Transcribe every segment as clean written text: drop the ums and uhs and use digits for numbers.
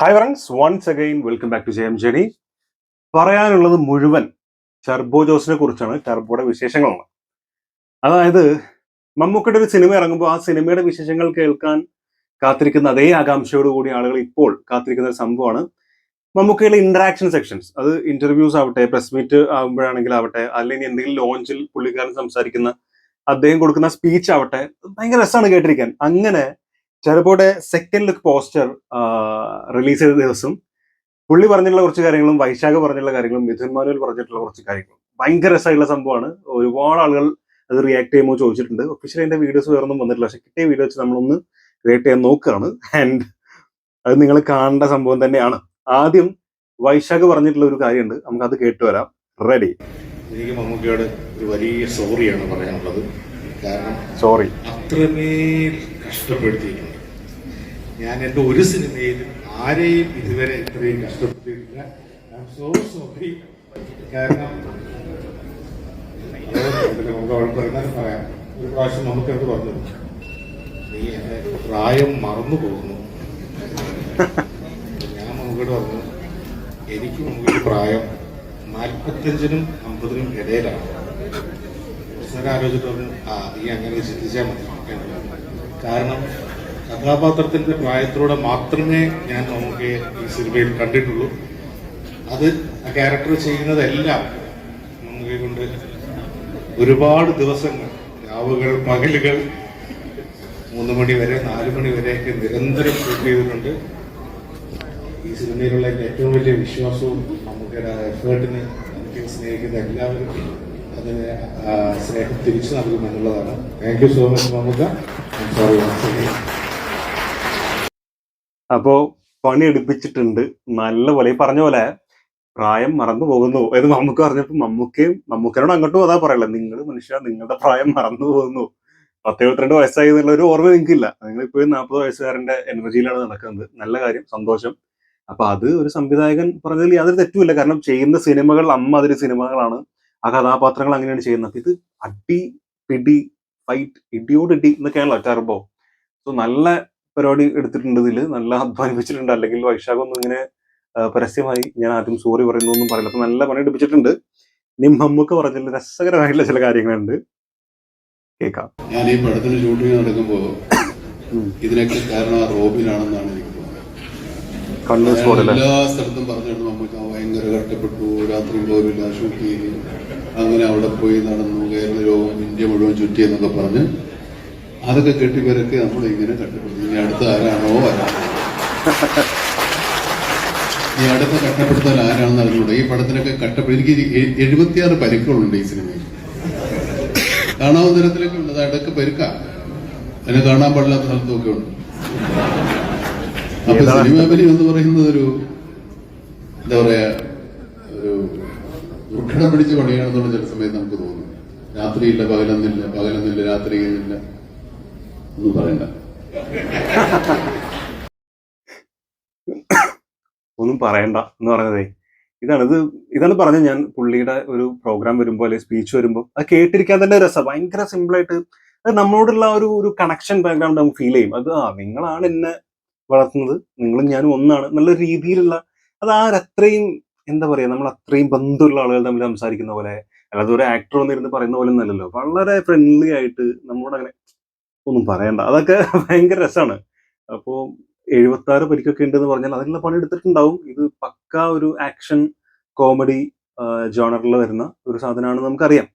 Hi friends, once again welcome back to Jayam Jeni. പറയാനുള്ളത് മുഴുവൻ turbo ജോസിനെ കുറിച്ചാണ്, ടർബോയുടെ വിശേഷങ്ങളാണ്. അതായത് മമ്മൂക്കയുടെ ഒരു സിനിമ ഇറങ്ങുമ്പോൾ ആ സിനിമയുടെ വിശേഷങ്ങൾ കേൾക്കാൻ കാത്തിരിക്കുന്ന അതേ ആകാംക്ഷയോടുകൂടി ആളുകൾ ഇപ്പോൾ കാത്തിരിക്കുന്ന ഒരു സംഭവമാണ് മമ്മൂക്കയിലെ ഇന്ററാക്ഷൻ സെക്ഷൻസ്. അത് ഇന്റർവ്യൂസ് ആവട്ടെ, പ്രസ് മീറ്റ് ആകുമ്പോഴാണെങ്കിൽ ആവട്ടെ, അല്ലെങ്കിൽ എന്തെങ്കിലും ലോഞ്ചിൽ പുള്ളിക്കാരൻ സംസാരിക്കുന്ന, അദ്ദേഹം കൊടുക്കുന്ന സ്പീച്ച് ആവട്ടെ, ഭയങ്കര രസമാണ് കേട്ടിരിക്കാൻ. അങ്ങനെ ടർബോയുടെ സെക്കൻഡ് ലുക്ക് പോസ്റ്റർ റിലീസ് ചെയ്ത ദിവസം പുള്ളി പറഞ്ഞിട്ടുള്ള കുറച്ച് കാര്യങ്ങളും വൈശാഖ പറഞ്ഞിട്ടുള്ള കാര്യങ്ങളും മിഥുൻ മാനുവൽ പറഞ്ഞിട്ടുള്ള കുറച്ച് കാര്യങ്ങളും ഭയങ്കര രസമായിട്ടുള്ള സംഭവമാണ്. ഒരുപാട് ആളുകൾ അത് റിയാക്ട് ചെയ്യുമ്പോൾ ചോദിച്ചിട്ടുണ്ട്. ഒഫീഷ്യലി അതിന്റെ വീഡിയോസ് വേറൊന്നും വന്നിട്ടില്ല, പക്ഷെ കിട്ടിയ വീഡിയോ വെച്ച് നമ്മളൊന്ന് റിയാക്ട് ചെയ്യാൻ നോക്കുകയാണ്. ആൻഡ് അത് നിങ്ങൾ കാണേണ്ട സംഭവം തന്നെയാണ്. ആദ്യം വൈശാഖ പറഞ്ഞിട്ടുള്ള ഒരു കാര്യമുണ്ട്, നമുക്ക് അത് കേട്ടു വരാം. റെഡി? എനിക്ക് മമ്മൂക്കയോട് ഒരു വലിയ സോറിയാണ് പറയാനുള്ളത്. കാരണം സോറി അത്രമേൽ കഷ്ടപ്പെടുത്തിയിട്ടുണ്ട്. ഞാൻ എൻ്റെ ഒരു സിനിമയിലും ആരെയും ഇതുവരെ ഇത്രയും കഷ്ടപ്പെടുത്തിയിട്ടില്ല. I am so sorry. കാരണം പറയാം, ഒരു പ്രാവശ്യം നമുക്കത് പറഞ്ഞു, നീ എൻ്റെ പ്രായം മറന്നു പോകുന്നു. ഞാൻ മമ്മൂക്കയോട് പറഞ്ഞു, എനിക്ക് മമ്മൂക്ക് പ്രായം 45-നും 50-നും ഇടയിലാണ്. കുറച്ചുനേരം ആലോചിച്ചിട്ട് പറഞ്ഞു, നീ അങ്ങനെ ചിന്തിച്ചാൽ മതി. കാരണം കഥാപാത്രത്തിന്റെ പ്രായത്തിലൂടെ മാത്രമേ ഞാൻ നമുക്ക് ഈ സിനിമയിൽ കണ്ടിട്ടുള്ളൂ. അത് ആ ക്യാരക്ടർ ചെയ്യുന്നതെല്ലാം നമുക്ക് കൊണ്ട് ഒരുപാട് ദിവസങ്ങൾ, രാവുകൾ, പകലുകൾ, 3 മണി വരെ 4 മണി വരെയൊക്കെ നിരന്തരം ഷൂട്ട് ചെയ്തിട്ടുണ്ട്. ഈ സിനിമയിലുള്ള ഏറ്റവും വലിയ വിശ്വാസവും നമുക്ക് എഫേർട്ടിന് നമുക്ക് സ്നേഹിക്കുന്ന എല്ലാവരും അതിന് സ്നേഹം തിരിച്ചു നൽകുമെന്നുള്ളതാണ്. Thank you so much Mammookka. Sorry. അപ്പോ പണി എടുപ്പിച്ചിട്ടുണ്ട് നല്ലപോലെ. പറഞ്ഞ പോലെ പ്രായം മറന്നു പോകുന്നു എന്ന് മമ്മൂക്ക പറഞ്ഞപ്പോ മമ്മൂക്കനോട് അങ്ങോട്ടും അതാ പറയല്ല, നിങ്ങൾ മനുഷ്യ, നിങ്ങളുടെ പ്രായം മറന്നു പോകുന്നു. 72 വയസ്സായി എന്നുള്ള ഒരു ഓർമ്മ നിങ്ങൾക്കില്ല. നിങ്ങൾ ഇപ്പോഴും 40 വയസ്സുകാരന്റെ എനർജിയിലാണ് നടക്കുന്നത്. നല്ല കാര്യം, സന്തോഷം. അപ്പൊ അത് ഒരു സംവിധായകൻ പറഞ്ഞതിൽ യാതൊരു തെറ്റുമില്ല. കാരണം ചെയ്യുന്ന സിനിമകൾ അമ്മാതിരി സിനിമകളാണ്, ആ കഥാപാത്രങ്ങൾ അങ്ങനെയാണ് ചെയ്യുന്നത്. അപ്പൊ ഇത് അടി പിടി ഫൈറ്റ്, ഇടിയോട് ഇടി എന്നൊക്കെയാണല്ലോ ടർബോ. സോ നല്ല പരിപാടി എടുത്തിട്ടുണ്ട്, ഇതില് നല്ല അധ്വാനിപ്പിച്ചിട്ടുണ്ട്. അല്ലെങ്കിൽ വൈശാഖൊന്നും ഇങ്ങനെ പരസ്യമായി ഞാൻ ആദ്യം സോറി പറയുന്നു ഒന്നും പറയില്ല. അപ്പൊ നല്ല പണി എടുപ്പിച്ചിട്ടുണ്ട്. മമ്മൂക്ക പറഞ്ഞതിൽ രസകരമായിട്ടുള്ള ചില കാര്യങ്ങളുണ്ട്, കേൾക്കാം. ഞാൻ ഈ പടത്തിന് ഷൂട്ടിംഗ് നടക്കുമ്പോ ഇതിനൊക്കെ കാരണം റോബിനാണെന്നാണ് എനിക്ക് തോന്നുന്നത്. എല്ലാ സ്ഥലത്തും പറഞ്ഞിട്ട് മമ്മൂക്ക ഭയങ്കര കഷ്ടപ്പെട്ടു, രാത്രി പോലില്ല, ഷൂട്ട് ചെയ്തു, അങ്ങനെ അവിടെ പോയി നടന്നു, കേരള ലോകം ഇന്ത്യ മുഴുവൻ ചുറ്റിയെന്നൊക്കെ പറഞ്ഞ് അതൊക്കെ കെട്ടിപ്പരക്കെ നമ്മൾ ഇങ്ങനെ കഷ്ടപ്പെട്ടു. ഇനി അടുത്ത ആരാണോ ഈ അടുത്ത കഷ്ടപ്പെടുത്താൻ ആരാണെന്ന് അറിഞ്ഞൂടെ. ഈ പടത്തിനൊക്കെ എനിക്ക് 76 പരിക്കുകളുണ്ട് ഈ സിനിമയിൽ. കാണാവുന്ന തരത്തിലൊക്കെ ഉണ്ട്. അത് അടക്ക പരുക്കാം, അതിനെ കാണാൻ പാടില്ലാത്ത സ്ഥലത്തൊക്കെ ഉണ്ട്. അപ്പൊ സിനിമാപരി എന്ന് പറയുന്നത് ഒരു എന്താ പറയാ, ഒരു ദുർഘടം പിടിച്ച പണിയാണെന്നുള്ള ചില സമയത്ത് നമുക്ക് തോന്നും. രാത്രിയില്ല, പകലൊന്നില്ല, രാത്രിയില്ല, ഒന്നും പറയണ്ട, ഒന്നും പറയണ്ട എന്ന് പറഞ്ഞതേ ഇതാണ് പറഞ്ഞത്. ഞാൻ പുള്ളിയുടെ ഒരു പ്രോഗ്രാം വരുമ്പോൾ അല്ലെങ്കിൽ സ്പീച്ച് വരുമ്പോൾ അത് കേട്ടിരിക്കാൻ തന്നെ രസം. ഭയങ്കര സിമ്പിളായിട്ട് അത് നമ്മളോടുള്ള ഒരു കണക്ഷൻ ബാക്ക്ഗ്രൗണ്ട് നമുക്ക് ഫീൽ ചെയ്യും. അത് നിങ്ങളാണ് എന്നെ വളർത്തുന്നത്, നിങ്ങളും ഞാനും ഒന്നാണ് എന്നുള്ള രീതിയിലുള്ള അത് അത്രയും എന്താ പറയാ, നമ്മൾ അത്രയും ബന്ധമുള്ള ആളുകൾ തമ്മിൽ സംസാരിക്കുന്ന പോലെ, അല്ലാതെ ഒരു ആക്ടർ വന്നിരുന്ന് പറയുന്ന പോലെ ഒന്നല്ലല്ലോ. വളരെ ഫ്രണ്ട്ലി ആയിട്ട് നമ്മളോട് അങ്ങനെ ഒന്നും പറയണ്ട, അതൊക്കെ ഭയങ്കര രസമാണ്. അപ്പോൾ 76 പരിക്കൊക്കെ ഉണ്ടെന്ന് പറഞ്ഞാൽ അതിനുള്ള പണി എടുത്തിട്ടുണ്ടാവും. ഇത് പക്ക ഒരു ആക്ഷൻ കോമഡി ജോണറിൽ വരുന്ന ഒരു സാധനമാണെന്ന് നമുക്കറിയാം.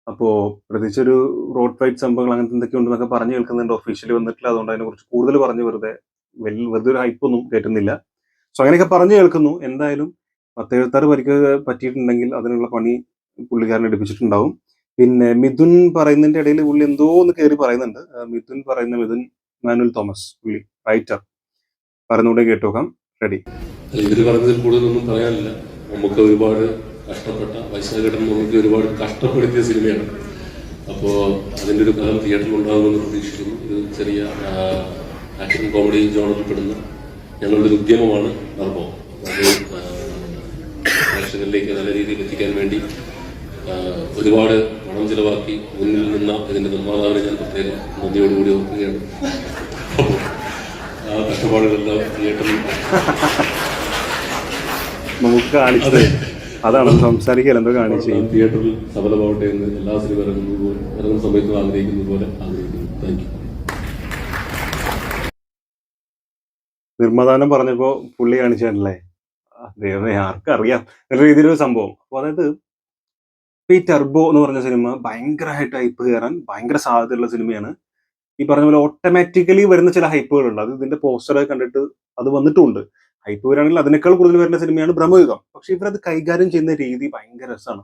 അപ്പോ പ്രത്യേകിച്ച് ഒരു റോഡ് ഫൈറ്റ് സംഭവങ്ങൾ അങ്ങനത്തെ എന്തൊക്കെ ഉണ്ടെന്നൊക്കെ പറഞ്ഞു കേൾക്കുന്നുണ്ട്. ഒഫീഷ്യലി വന്നിട്ടില്ല, അതുകൊണ്ട് അതിനെ കുറിച്ച് കൂടുതൽ പറഞ്ഞ് വെറുതെ ഒരു ഹൈപ്പൊന്നും കേട്ടുന്നില്ല. സോ അങ്ങനെയൊക്കെ പറഞ്ഞു കേൾക്കുന്നു. എന്തായാലും 76 പരിക്ക് പറ്റിയിട്ടുണ്ടെങ്കിൽ അതിനുള്ള പണി പുള്ളിക്കാരൻ എടുപ്പിച്ചിട്ടുണ്ടാവും. പിന്നെ മിഥുൻ പറയുന്നതിന്റെ ഇടയിൽ പുള്ളി എന്തോ ഒന്ന് കയറി പറയുന്നുണ്ട്. മിഥുൻ മാനുവൽ തോമസ്, പുള്ളി റൈറ്റർ, പറയുന്നൂടെ കേട്ടോക്കാം. റെഡി? ഇവര് പറഞ്ഞതിൽ കൂടുതലൊന്നും പറയാനില്ല. നമുക്ക് ഒരുപാട് കഷ്ടപ്പെട്ട വൈശാഖേട്ടൻ നമുക്ക് ഒരുപാട് കഷ്ടപ്പെടുത്തിയ സിനിമയാണ്. അപ്പോൾ അതിൻ്റെ ഒരു ഫലം തിയേറ്ററിൽ ഉണ്ടാകുമെന്ന് പ്രതീക്ഷിക്കുന്നു. ഇത് ചെറിയ ആക്ഷൻ കോമഡി ജോണറിൽ പെടുന്ന ഞങ്ങളുടെ ഒരു ഉദ്യമമാണ് ടർബോ. അത് പ്രേക്ഷകരിലേക്ക് നല്ല രീതിയിൽ എത്തിക്കാൻ വേണ്ടി ഒരുപാട് പണം ചിലവാക്കി മുന്നിൽ നിന്ന ഇതിന്റെ നിർമ്മാതാവിനെ ഞാൻ പ്രത്യേകം നന്ദിയോടുകൂടി ഓർക്കുകയാണ്. ആ കഷ്ടപ്പാടുകളെല്ലാം തിയേറ്ററിൽ നമുക്ക് കാണിച്ചത് അതാണ് സംസാരിക്കാൻ എന്തോ കാണിച്ചു. തിയേറ്ററിൽ സഫലമാവട്ടെ എന്ന് എല്ലാ സിനിമ ഇറങ്ങുന്ന സമയത്തും ആഗ്രഹിക്കുന്നത് പോലെ ആഗ്രഹിക്കുന്നു. Thank you. നിർമ്മദാനം പറഞ്ഞപ്പോ പുള്ളി കാണിച്ചല്ലേ, ദൈവമേ ആർക്കറിയാം എന്ന രീതിയിലൊരു സംഭവം. അപ്പൊ അതായത് ഈ ടെർബോ എന്ന് പറഞ്ഞ സിനിമ ഭയങ്കരമായിട്ട് ഹൈപ്പ് കയറാൻ ഭയങ്കര സാധ്യതയുള്ള സിനിമയാണ്. ഈ പറഞ്ഞ പോലെ ഓട്ടോമാറ്റിക്കലി വരുന്ന ചില ഹൈപ്പുകളുണ്ട്. അത് ഇതിന്റെ പോസ്റ്ററൊക്കെ കണ്ടിട്ട് അത് വന്നിട്ടുമുണ്ട്. ഹൈപ്പ് വരാണെങ്കിൽ അതിനേക്കാൾ കൂടുതൽ വരുന്ന സിനിമയാണ് ബ്രഹ്മയുഗം. പക്ഷെ ഇവരത് കൈകാര്യം ചെയ്യുന്ന രീതി ഭയങ്കര രസമാണ്.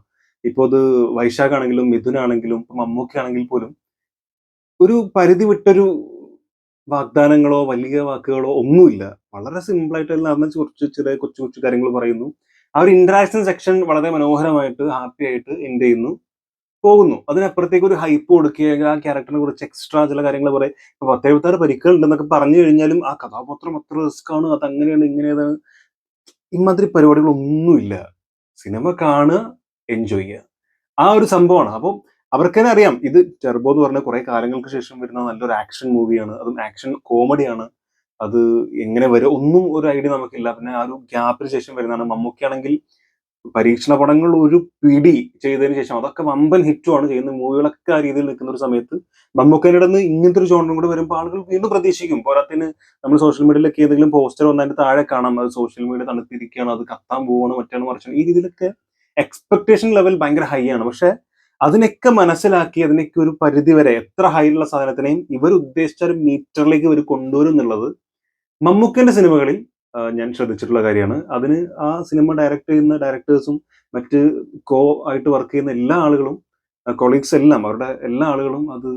ഇപ്പൊ അത് വൈശാഖ് ആണെങ്കിലും മിഥുനാണെങ്കിലും ഇപ്പൊ മമ്മൂക്ക ആണെങ്കിൽ പോലും ഒരു പരിധി വിട്ടൊരു വാഗ്ദാനങ്ങളോ വലിയ വാക്കുകളോ ഒന്നുമില്ല. വളരെ സിമ്പിൾ ആയിട്ട് നടന്ന കുറച്ച് ചെറിയ കൊച്ചു കൊച്ചു കാര്യങ്ങൾ പറയുന്നു. ആ ഒരു ഇന്ററാക്ഷൻ സെക്ഷൻ വളരെ മനോഹരമായിട്ട് ഹാപ്പി ആയിട്ട് എൻഡ് ചെയ്യുന്നു, പോകുന്നു. അതിനപ്പുറത്തേക്ക് ഒരു ഹൈപ്പ് കൊടുക്കുക, ആ ക്യാരക്ടറിനെ കുറിച്ച് എക്സ്ട്രാ ചില കാര്യങ്ങൾ പറയും. ഇപ്പൊ 10-76 പരിക്കുകളുണ്ടെന്നൊക്കെ പറഞ്ഞു കഴിഞ്ഞാലും ആ കഥാപാത്രം അത്ര റിസ്ക് ആണ്, അത് അങ്ങനെയാണ് ഇങ്ങനെയാണ്, ഇമാതിരി പരിപാടികളൊന്നുമില്ല. സിനിമ കാണുക, എൻജോയ് ചെയ്യുക, ആ ഒരു സംഭവമാണ്. അപ്പം അവർക്ക് തന്നെ അറിയാം ഇത് ടെർബോ എന്ന് പറഞ്ഞ കുറെ കാലങ്ങൾക്ക് ശേഷം വരുന്ന നല്ലൊരു ആക്ഷൻ മൂവിയാണ്. അതും ആക്ഷൻ കോമഡിയാണ്. അത് എങ്ങനെ വരും ഒന്നും ഒരു ഐഡിയ നമുക്കില്ല. പിന്നെ ആ ഒരു ഗ്യാപ്പിന് ശേഷം വരുന്നതാണ്. മമ്മൂക്കയാണെങ്കിൽ പരീക്ഷണ പടങ്ങൾ ഒരു പിടി ചെയ്തതിന് ശേഷം അതൊക്കെ വമ്പൻ ഹിറ്റുമാണ് ചെയ്യുന്ന മൂവികളൊക്കെ ആ രീതിയിൽ നിൽക്കുന്ന ഒരു സമയത്ത് മമ്മൂക്കയുടെ നിന്ന് ഇങ്ങനത്തെ ഒരു ജോണറും കൂടെ വരുമ്പോൾ ആളുകൾ വീണ്ടും പ്രതീക്ഷിക്കും. പോരാത്തിന് നമ്മൾ സോഷ്യൽ മീഡിയയിലൊക്കെ ഏതെങ്കിലും പോസ്റ്റർ വന്നതിന്റെ താഴെ കാണാം അത് സോഷ്യൽ മീഡിയ തണുത്തിരിക്കുകയാണ്, അത് കത്താൻ പോവാണ്, മറ്റാണ് മറിച്ചാണ്. ഈ രീതിയിലൊക്കെ എക്സ്പെക്ടേഷൻ ലെവൽ ഭയങ്കര ഹൈ ആണ്. പക്ഷെ അതിനൊക്കെ മനസ്സിലാക്കി അതിനൊക്കെ ഒരു പരിധി വരെ എത്ര ഹൈയുള്ള സാധനത്തിനെയും ഇവർ ഉദ്ദേശിച്ച ഒരു മീറ്ററിലേക്ക് ഇവർ കൊണ്ടുവരും എന്നുള്ളത് മമ്മൂക്കന്റെ സിനിമകളിൽ ഞാൻ ശ്രദ്ധിച്ചിട്ടുള്ള കാര്യമാണ്. അതിന് ആ സിനിമ ഡയറക്ട് ചെയ്യുന്ന ഡയറക്ടേഴ്സും മറ്റ് കോ ആയിട്ട് വർക്ക് ചെയ്യുന്ന എല്ലാ ആളുകളും കൊളീഗ്സ് എല്ലാം അവരുടെ എല്ലാ ആളുകളും അത്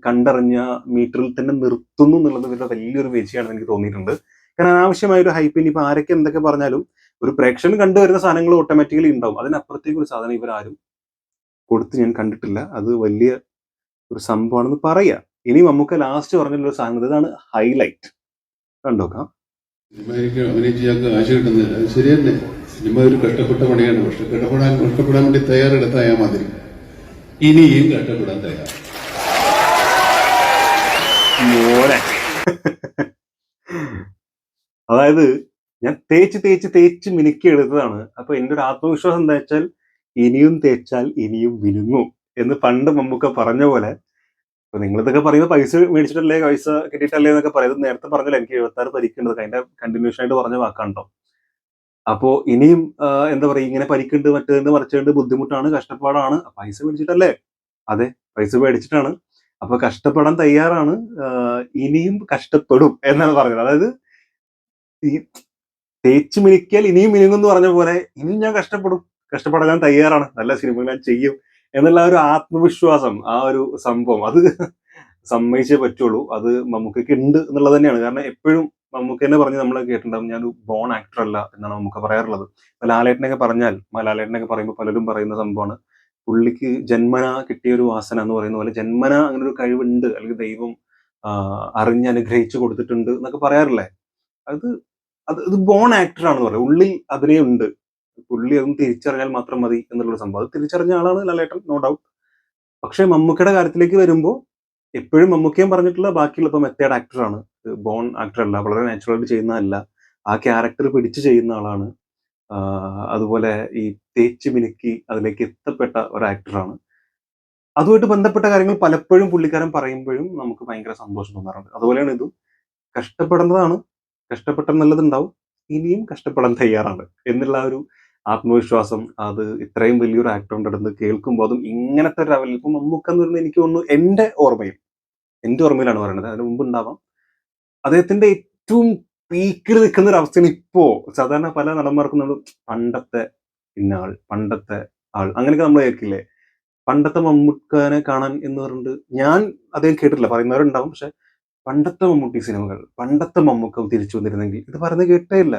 കണ്ടറിഞ്ഞ മീറ്ററിൽ തന്നെ നിർത്തുന്നു എന്നുള്ളത് ഇവരുടെ വലിയൊരു വീഴ്ചയാണെന്ന് എനിക്ക് തോന്നിയിട്ടുണ്ട്. കാരണം അനാവശ്യമായ ഒരു ഹൈപ്പ് ഇനിയിപ്പോൾ ആരൊക്കെ എന്തൊക്കെ പറഞ്ഞാലും ഒരു പ്രേക്ഷകൻ കണ്ടുവരുന്ന സാധനങ്ങൾ ഓട്ടോമാറ്റിക്കലി ഉണ്ടാവും. അതിനപ്പുറത്തേക്ക് ഒരു സാധനം ഇവരാരും കൊടുത്ത് ഞാൻ കണ്ടിട്ടില്ല. അത് വലിയ ഒരു സംഭവമാണെന്ന് പറയാ. ഇനി നമുക്ക് ലാസ്റ്റ് പറഞ്ഞിട്ടുള്ള സാധനം ഇതാണ് ഹൈലൈറ്റ്. കണ്ടോക്കാം. സിനിമ എനിക്ക് അഭിനയിച്ച് ഞങ്ങൾക്ക് കാശ് കിട്ടുന്നില്ല, അത് ശരി തന്നെ. സിനിമ ഒരു കഷ്ടപ്പെട്ട പണിയാണ്. പക്ഷെ കഷ്ടപ്പെടാൻ വേണ്ടി തയ്യാറെടുത്തായാൽ മാതിരി ഇനിയും കഷ്ടപ്പെടാൻ തയ്യാർ. മോനെ അതായത് ഞാൻ തേച്ച് മിനുക്കി എടുത്തതാണ്. അപ്പൊ എന്റെ ഒരു ആത്മവിശ്വാസം എന്താ വെച്ചാൽ ഇനിയും തേച്ചാൽ ഇനിയും മിനുങ്ങും എന്ന് പണ്ട് മമ്മൂക്ക പറഞ്ഞ പോലെ. അപ്പൊ നിങ്ങളിതൊക്കെ പറയുമ്പോൾ പൈസ മേടിച്ചിട്ടല്ലേ, പൈസ കിട്ടിയിട്ടല്ലേ എന്നൊക്കെ പറയുന്നത് നേരത്തെ പറഞ്ഞല്ലോ. എനിക്ക് 76 പരിക്കുണ്ട്, അതിന്റെ കണ്ടിന്യൂഷൻ ആയിട്ട് പറഞ്ഞ വാക്കാണ്ടോ. അപ്പോ ഇനിയും എന്താ പറയുക, ഇങ്ങനെ പരിക്കുണ്ട്, മറ്റേത് മറിച്ചുണ്ട്, ബുദ്ധിമുട്ടാണ്, കഷ്ടപ്പാടാണ്, പൈസ മേടിച്ചിട്ടല്ലേ? അതെ, പൈസ മേടിച്ചിട്ടാണ്. അപ്പൊ കഷ്ടപ്പെടാൻ തയ്യാറാണ്, ഇനിയും കഷ്ടപ്പെടും എന്നാണ് പറഞ്ഞത്. അതായത് ഈ തേച്ച് മിനുക്കിയാൽ ഇനിയും മിനുങ്ങും എന്ന് പറഞ്ഞ പോലെ ഇനിയും ഞാൻ കഷ്ടപ്പെടാൻ ഞാൻ തയ്യാറാണ്, നല്ല സിനിമ ഞാൻ ചെയ്യും എന്നുള്ള ഒരു ആത്മവിശ്വാസം, ആ ഒരു സംഭവം അത് സമ്മതിച്ചേ പറ്റുള്ളൂ. അത് മമ്മൂക്കയ്ക്ക് ഉണ്ട് എന്നുള്ളത് തന്നെയാണ്. കാരണം എപ്പോഴും മമ്മൂക്ക തന്നെ പറഞ്ഞ് നമ്മൾ കേട്ടിട്ടുണ്ടാവും, ഞാൻ ബോൺ ആക്ടർ അല്ല എന്നാണ് മമ്മൂക്ക പറയാറുള്ളത്. ലാലേട്ടനൊക്കെ പറയുമ്പോൾ പലരും പറയുന്ന സംഭവമാണ്, പുള്ളിക്ക് ജന്മന കിട്ടിയ ഒരു വാസന എന്ന് പറയുന്ന പോലെ ജന്മന അങ്ങനെ ഒരു കഴിവുണ്ട്, അല്ലെങ്കിൽ ദൈവം അറിഞ്ഞ് അനുഗ്രഹിച്ചു കൊടുത്തിട്ടുണ്ട് എന്നൊക്കെ പറയാറില്ലേ. അത് അത് ഇത് ബോൺ ആക്ടർ ആണെന്ന് പറയാം. ഉള്ളിൽ അഭിനയം ഉണ്ട്, പുള്ളി അതൊന്നും തിരിച്ചറിഞ്ഞാൽ മാത്രം മതി എന്നുള്ളൊരു സംഭവം. അത് തിരിച്ചറിഞ്ഞ ആളാണ് ലാലേട്ടൻ, നോ ഡൗട്ട്. പക്ഷെ മമ്മൂക്കയുടെ കാര്യത്തിലേക്ക് വരുമ്പോൾ എപ്പോഴും മമ്മൂക്കയും പറഞ്ഞിട്ടുള്ള ബാക്കിയുള്ള ഇപ്പൊ മെത്തേഡ് ആക്ടറാണ്, ബോൺ ആക്ടർ അല്ല, വളരെ നാച്ചുറലായിട്ട് ചെയ്യുന്നതല്ല, ആ ക്യാരക്ടർ പിടിച്ച് ചെയ്യുന്ന ആളാണ്. അതുപോലെ ഈ തേച്ച് മിനുക്കി അതിലേക്ക് എത്തപ്പെട്ട ഒരു ആക്ടറാണ്. അതുമായിട്ട് ബന്ധപ്പെട്ട കാര്യങ്ങൾ പലപ്പോഴും പുള്ളിക്കാരൻ പറയുമ്പോഴും നമുക്ക് ഭയങ്കര സന്തോഷം തോന്നാറുണ്ട്. അതുപോലെയാണ് ഇതും. കഷ്ടപ്പെടുന്നതാണ്, കഷ്ടപ്പെട്ട നല്ലതുണ്ടാവും, ഇനിയും കഷ്ടപ്പെടാൻ തയ്യാറാണ് എന്നുള്ള ഒരു ആത്മവിശ്വാസം, അത് ഇത്രയും വലിയൊരു ആക്ടറിന്റെ അടുത്ത് കേൾക്കുമ്പോൾ, അതും ഇങ്ങനത്തെ ലെവലിൽ. ഇപ്പൊ മമ്മൂക്ക എന്ന് പറയുന്നത് എനിക്ക് തോന്നുന്നു എന്റെ ഓർമ്മയിലാണ് പറയുന്നത്, അതിന് മുമ്പ് ഉണ്ടാവാം, അദ്ദേഹത്തിന്റെ ഏറ്റവും പീക്കിൽ നിൽക്കുന്ന ഒരു അവസ്ഥയാണ് ഇപ്പോ. സാധാരണ പല നടന്മാർക്കും നമ്മൾ പണ്ടത്തെ ഇന്നയാൾ, പണ്ടത്തെ ആൾ, അങ്ങനെയൊക്കെ നമ്മൾ കേൾക്കില്ലേ. പണ്ടത്തെ മമ്മൂക്കനെ കാണാൻ എന്ന് പറഞ്ഞിട്ട് ഞാൻ അദ്ദേഹം കേട്ടിട്ടില്ല, പറയുന്നവരുണ്ടാവും. പക്ഷെ പണ്ടത്തെ മമ്മൂട്ടി സിനിമകൾ, പണ്ടത്തെ മമ്മൂക്ക തിരിച്ചു വന്നിരുന്നെങ്കിൽ, ഇത് പറയുന്നത് കേട്ടേ ഇല്ല.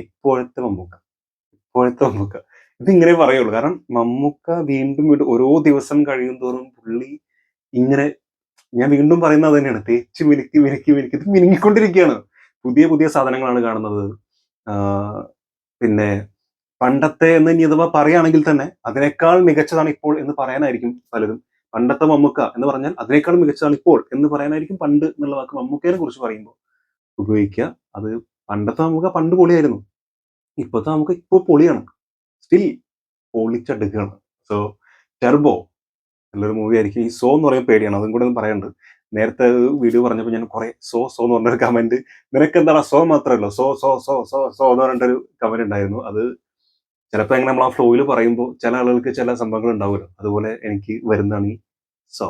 ഇപ്പോഴത്തെ മമ്മൂക്ക ഇതിങ്ങനെ പറയുള്ളൂ. കാരണം മമ്മൂക്ക വീണ്ടും ഓരോ ദിവസം കഴിയും തോറും പുള്ളി ഇങ്ങനെ, ഞാൻ വീണ്ടും പറയുന്നത് തന്നെയാണ്, തേച്ച് മിനുക്കി ഇത് മിനുങ്ങിക്കൊണ്ടിരിക്കുകയാണ്. പുതിയ സാധനങ്ങളാണ് കാണുന്നത്. പിന്നെ പണ്ടത്തെ എന്ന് ഇനി അഥവാ പറയുകയാണെങ്കിൽ തന്നെ അതിനേക്കാൾ മികച്ചതാണ് ഇപ്പോൾ എന്ന് പറയാനായിരിക്കും പലരും. പണ്ടത്തെ മമ്മൂക്ക എന്ന് പറഞ്ഞാൽ അതിനേക്കാൾ മികച്ചതാണ് ഇപ്പോൾ എന്ന് പറയാനായിരിക്കും പണ്ട് എന്നുള്ള വാക്ക് മമ്മൂക്കയെ കുറിച്ച് പറയുമ്പോൾ ഉപയോഗിക്കുക. അത് പണ്ട് പൊളിയായിരുന്നു. ഇപ്പോഴത്തെ നമുക്ക് ഇപ്പോൾ പൊളിയാണ്. സ്റ്റിൽ പൊളിച്ചെടുക്കുകയാണ്. സോ ടെർബോ നല്ലൊരു മൂവി ആയിരിക്കും. ഈ സോ എന്ന് പറയുമ്പോൾ പേടിയാണ്, അതും കൂടെ ഒന്ന് പറയാനുണ്ട്. നേരത്തെ വീഡിയോ പറഞ്ഞപ്പോൾ ഞാൻ കുറെ സോ എന്ന് പറഞ്ഞൊരു കമന്റ്, നിനക്കെന്താടാ സോ മാത്രമല്ലോ, so so so so so എന്ന് പറഞ്ഞിട്ടൊരു കമന്റ് ഉണ്ടായിരുന്നു. അത് ചിലപ്പോൾ എങ്ങനെ നമ്മൾ ആ ഫ്ലോയിൽ പറയുമ്പോൾ ചില ആളുകൾക്ക് ചില സംഭവങ്ങൾ ഉണ്ടാവുമല്ലോ, അതുപോലെ എനിക്ക് വരുന്നതാണ് ഈ സോ.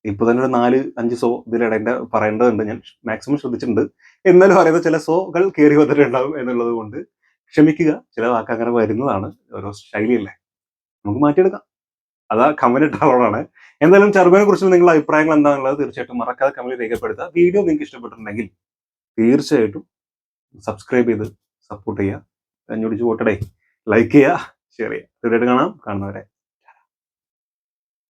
ഇപ്പൊ തന്നെ ഒരു 4-5 സോ ഇതിലിടേണ്ട പറയേണ്ടതുണ്ട്, ഞാൻ മാക്സിമം ശ്രദ്ധിച്ചിട്ടുണ്ട്. എന്നാലും പറയുന്ന ചില സോകൾ കയറി വന്നിട്ടുണ്ടാവും എന്നുള്ളത് കൊണ്ട് ക്ഷമിക്കുക. ചില വാക്ക് അങ്ങനെ വരുന്നതാണ്, ഓരോ ശൈലിയല്ലേ, നമുക്ക് മാറ്റിയെടുക്കാം. അതാ കമന്റ് ഇട്ട ആളോടാണ്. എന്തായാലും ടെർബോയെ കുറിച്ച് നിങ്ങളുടെ അഭിപ്രായങ്ങൾ എന്താണുള്ളത് തീർച്ചയായിട്ടും മറക്കാതെ കമന്റ് രേഖപ്പെടുത്തുക. വീഡിയോ നിങ്ങൾക്ക് ഇഷ്ടപ്പെട്ടിട്ടുണ്ടെങ്കിൽ തീർച്ചയായിട്ടും സബ്സ്ക്രൈബ് ചെയ്ത് സപ്പോർട്ട് ചെയ്യുക. അഞ്ഞോടിച്ച് പോട്ടടേ, ലൈക്ക് ചെയ്യുക, ഷെയർ ചെയ്യുക. തീർച്ചയായിട്ടും കാണുന്നവരെ